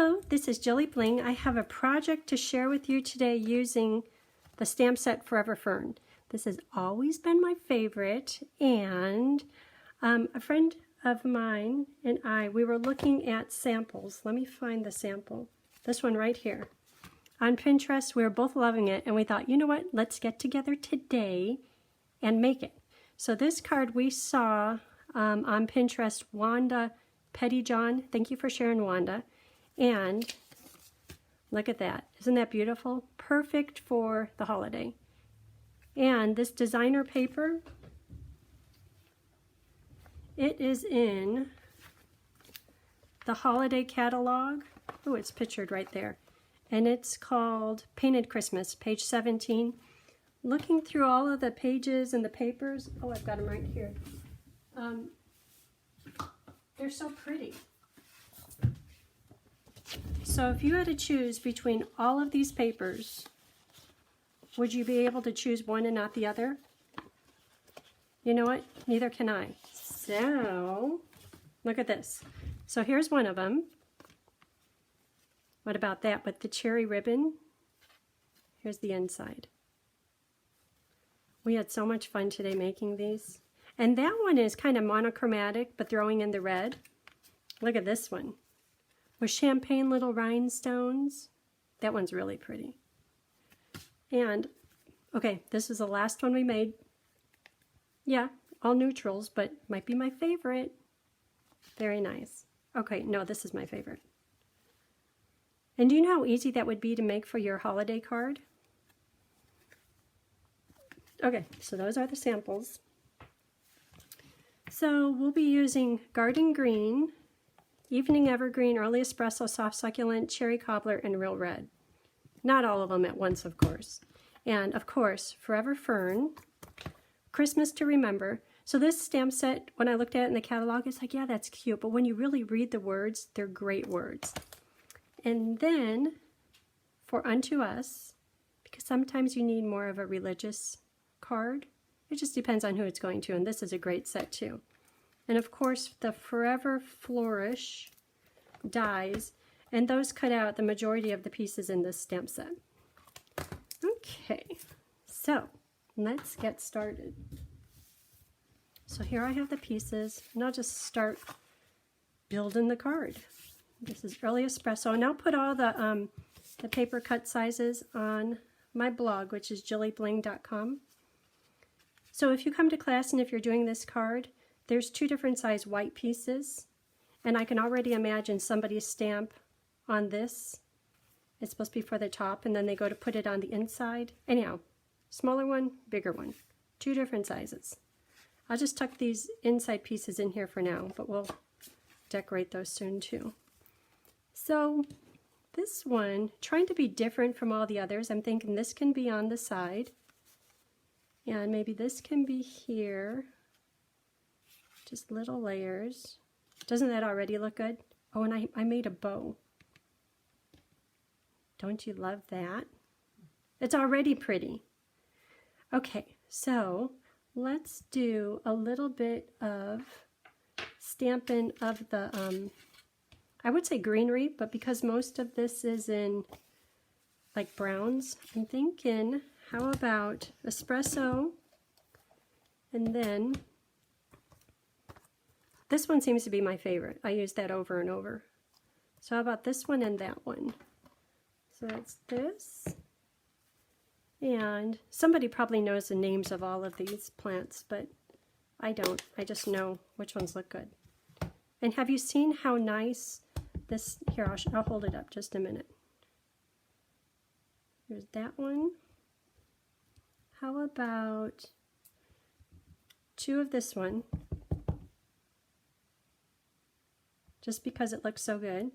Hello, this is JilliBling. I have a project to share with you today using the stamp set Forever Fern. This has always been my favorite, and a friend of mine and we were looking at samples. Let me find the sample. This one right here. On Pinterest, we were both loving it, and we thought, you know what, let's get together today and make it. So this card we saw on Pinterest, Wanda Pettijohn. Thank you for sharing, Wanda. And look at that. Isn't that beautiful? Perfect for the holiday. And this designer paper, it is in the holiday catalog. Oh, it's pictured right there. And it's called Painted Christmas, page 17. Looking through all of the pages and the papers, oh, I've got them right here. They're so pretty. So if you had to choose between all of these papers, would you be able to choose one and not the other? You know what? Neither can I. So, look at this. So here's one of them. What about that with the cherry ribbon? Here's the inside. We had so much fun today making these. And that one is kind of monochromatic, but throwing in the red. Look at this one. With champagne little rhinestones. That one's really pretty. And, okay, this is the last one we made. Yeah, all neutrals, but might be my favorite. Very nice. Okay, no, this is my favorite. And do you know how easy that would be to make for your holiday card? Okay, so those are the samples. So we'll be using Garden Green, Evening Evergreen, Early Espresso, Soft Succulent, Cherry Cobbler, and Real Red. Not all of them at once, of course. And, of course, Forever Fern, Christmas to Remember. So this stamp set, when I looked at it in the catalog, it's like, yeah, that's cute. But when you really read the words, they're great words. And then, for Unto Us, because sometimes you need more of a religious card. It just depends on who it's going to, and this is a great set too. And of course, the Forever Flourish dies, and those cut out the majority of the pieces in this stamp set. Okay, so let's get started. So here I have the pieces, and I'll just start building the card. This is Early Espresso, and I'll put all the paper cut sizes on my blog, which is JilliBling.com. So if you come to class and if you're doing this card, there's two different size white pieces, and I can already imagine somebody's stamp on this. It's supposed to be for the top, and then they go to put it on the inside. Anyhow, smaller one, bigger one. Two different sizes. I'll just tuck these inside pieces in here for now, but we'll decorate those soon too. So this one, trying to be different from all the others, I'm thinking this can be on the side. And maybe this can be here. Just little layers. Doesn't that already look good? Oh, and I made a bow. Don't you love that? It's already pretty. Okay, so let's do a little bit of stamping of the, I would say greenery, but because most of this is in like browns, I'm thinking, how about espresso, and then this one seems to be my favorite. I use that over and over. So how about this one and that one? So it's this, and somebody probably knows the names of all of these plants, but I don't. I just know which ones look good. And have you seen how nice this, here, I'll hold it up just a minute. There's that one. How about two of this one? Just because it looks so good.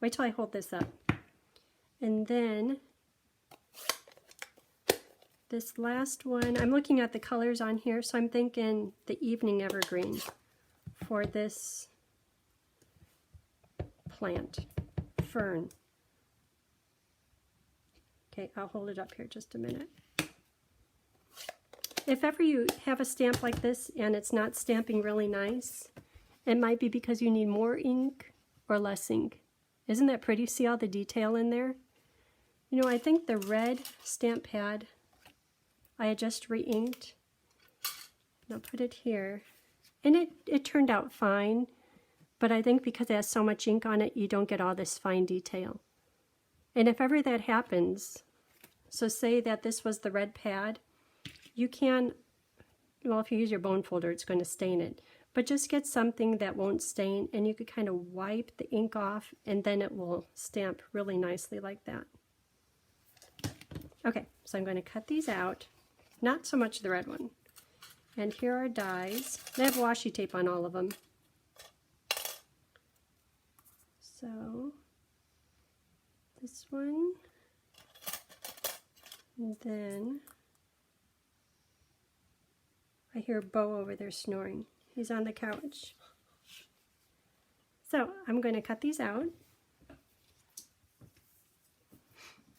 Wait till I hold this up. And then this last one, I'm looking at the colors on here, so I'm thinking the Evening Evergreen for this plant, fern. Okay, I'll hold it up here just a minute. If ever you have a stamp like this and it's not stamping really nice, it might be because you need more ink or less ink. Isn't that pretty? See all the detail in there? You know, I think the red stamp pad I had just re-inked. I'll put it here. And it turned out fine, but I think because it has so much ink on it, you don't get all this fine detail. And if ever that happens, so say that this was the red pad, you can, well, if you use your bone folder, it's going to stain it. But just get something that won't stain, and you could kind of wipe the ink off, and then it will stamp really nicely like that. Okay, so I'm going to cut these out. Not so much the red one. And here are dies. They have washi tape on all of them. So, this one. And then, I hear Bo over there snoring. He's on the couch. So, I'm going to cut these out.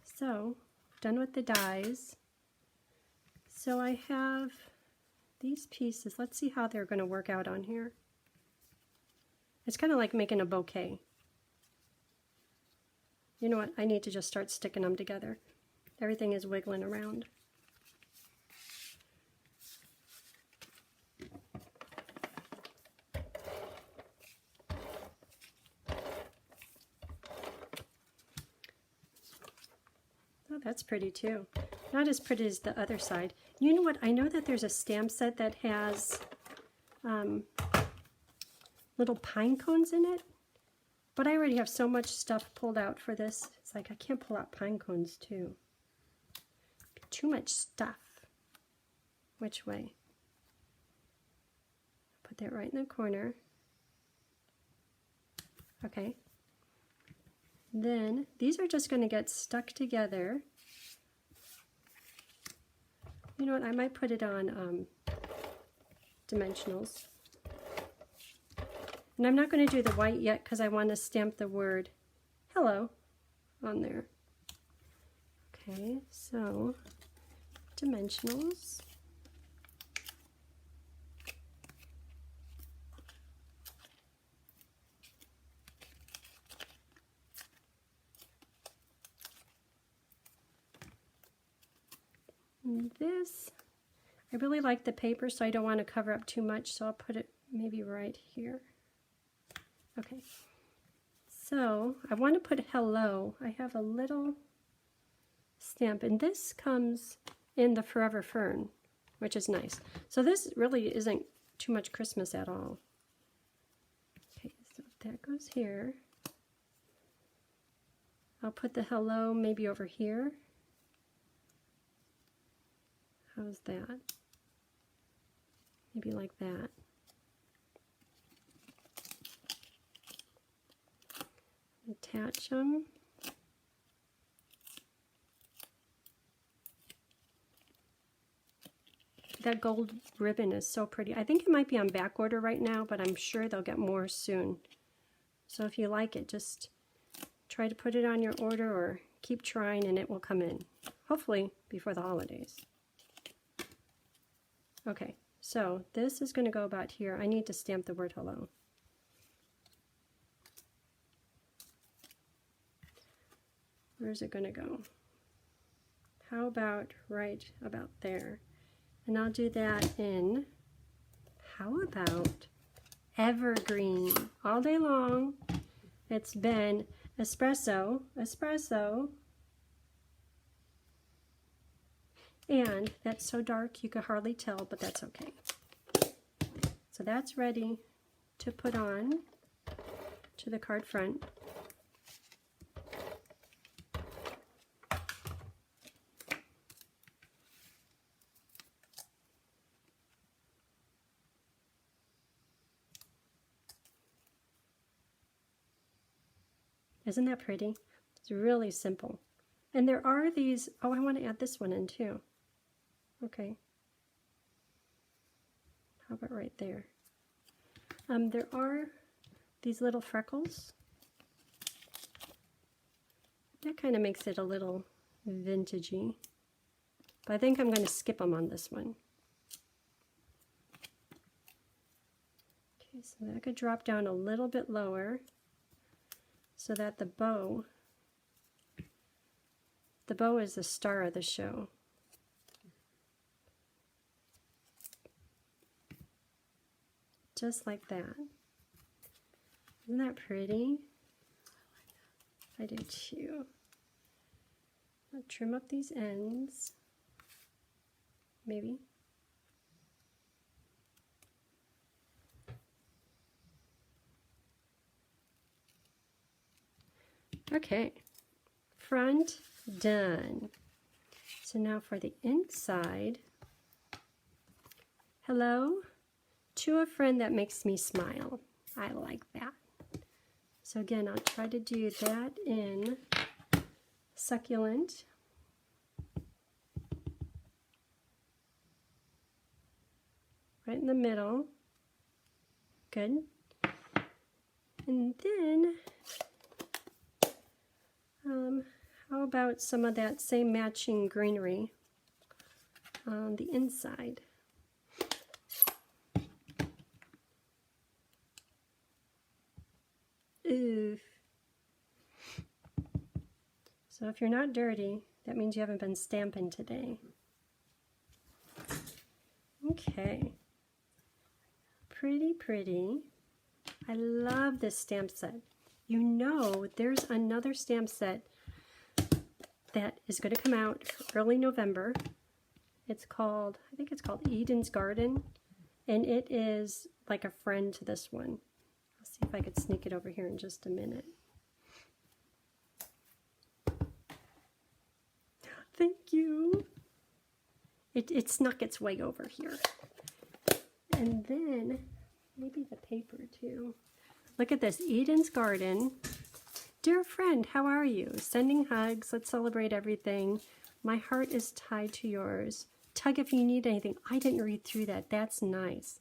So, done with the dies. So I have these pieces. Let's see how they're going to work out on here. It's kind of like making a bouquet. You know what? I need to just start sticking them together. Everything is wiggling around. Oh, that's pretty too. Not as pretty as the other side. You know what? I know that there's a stamp set that has little pine cones in it, but I already have so much stuff pulled out for this. It's like I can't pull out pine cones too. Too much stuff. Which way? Put that right in the corner. Okay. Then these are just going to get stuck together. You know what, I might put it on dimensionals. And I'm not going to do the white yet because I want to stamp the word hello on there. Okay, so dimensionals. And this, I really like the paper, so I don't want to cover up too much, so I'll put it maybe right here. Okay, so I want to put hello. I have a little stamp, and this comes in the Forever Fern, which is nice. So this really isn't too much Christmas at all. Okay, so that goes here. I'll put the hello maybe over here. How's that? Maybe like that. Attach them. That gold ribbon is so pretty. I think it might be on back order right now, but I'm sure they'll get more soon. So if you like it, just try to put it on your order or keep trying and it will come in. Hopefully before the holidays. Okay, so this is going to go about here. I need to stamp the word hello. Where's it going to go? How about right about there? And I'll do that in, how about evergreen? All day long, it's been espresso, espresso. And that's so dark you could hardly tell, but that's okay. So that's ready to put on to the card front. Isn't that pretty? It's really simple. And there are these, oh, I want to add this one in too. Okay. How about right there? There are these little freckles. That kind of makes it a little vintagey. But I think I'm going to skip them on this one. Okay, so that could drop down a little bit lower. so that the bow is the star of the show. Just like that. Isn't that pretty? I do too. I'll trim up these ends. Maybe. Okay. Front done. So now for the inside. Hello to a friend that makes me smile. I like that. So again, I'll try to do that in succulent. Right in the middle. Good. And then, how about some of that same matching greenery on the inside? Ooh. So if you're not dirty, that means you haven't been stamping today. Okay. Pretty, pretty. I love this stamp set. You know there's another stamp set that is going to come out early November. It's called, I think it's called Eden's Garden, and it is like a friend to this one. I'll see if I could sneak it over here in just a minute. Thank you. It snuck its way over here. And then, maybe the paper too. Look at this, Eden's Garden. Dear friend, how are you? Sending hugs, let's celebrate everything. My heart is tied to yours. Tug if you need anything. I didn't read through that, that's nice.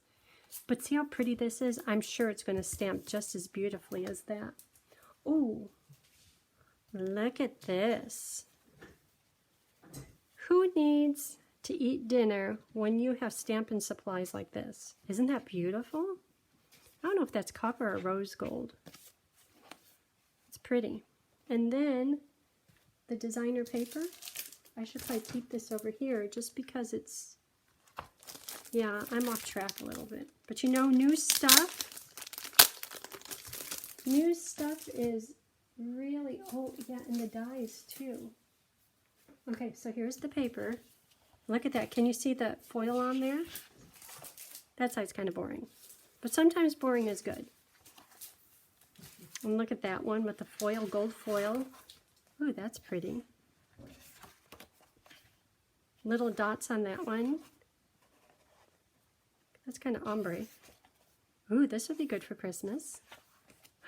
But see how pretty this is? I'm sure it's going to stamp just as beautifully as that. Oh, look at this. Who needs to eat dinner when you have stamping supplies like this? Isn't that beautiful? I don't know if that's copper or rose gold. It's pretty. And then the designer paper. I should probably keep this over here just because it's, yeah, I'm off track a little bit. But you know, new stuff is really, oh yeah, and the dies too. Okay, so here's the paper. Look at that. Can you see the foil on there? That side's kind of boring. But sometimes boring is good. And look at that one with the foil, gold foil. Ooh, that's pretty. Little dots on that one. That's kind of ombre. Ooh, this would be good for Christmas.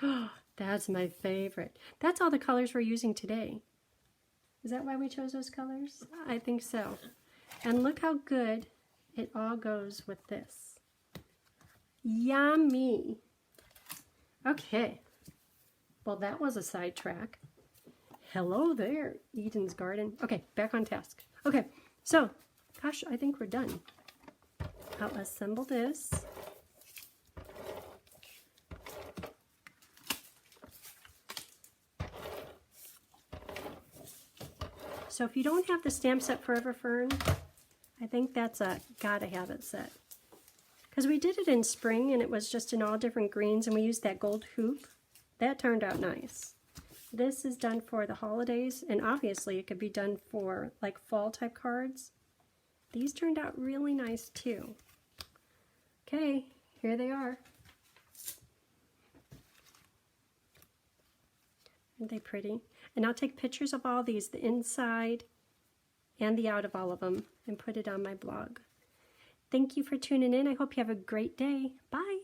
Oh, that's my favorite. That's all the colors we're using today. Is that why we chose those colors? I think so. And look how good it all goes with this. Yummy. Okay. Well, that was a sidetrack. Hello there, Eden's Garden. Okay, back on task. Okay, so, gosh, I think we're done. I'll assemble this. So if you don't have the stamp set Forever Fern, I think that's a gotta have it set. Because we did it in spring and it was just in all different greens and we used that gold hoop. That turned out nice. This is done for the holidays and obviously it could be done for like fall type cards. These turned out really nice too. Okay, here they are. Aren't they pretty? And I'll take pictures of all these, the inside and the out of all of them, and put it on my blog. Thank you for tuning in. I hope you have a great day. Bye.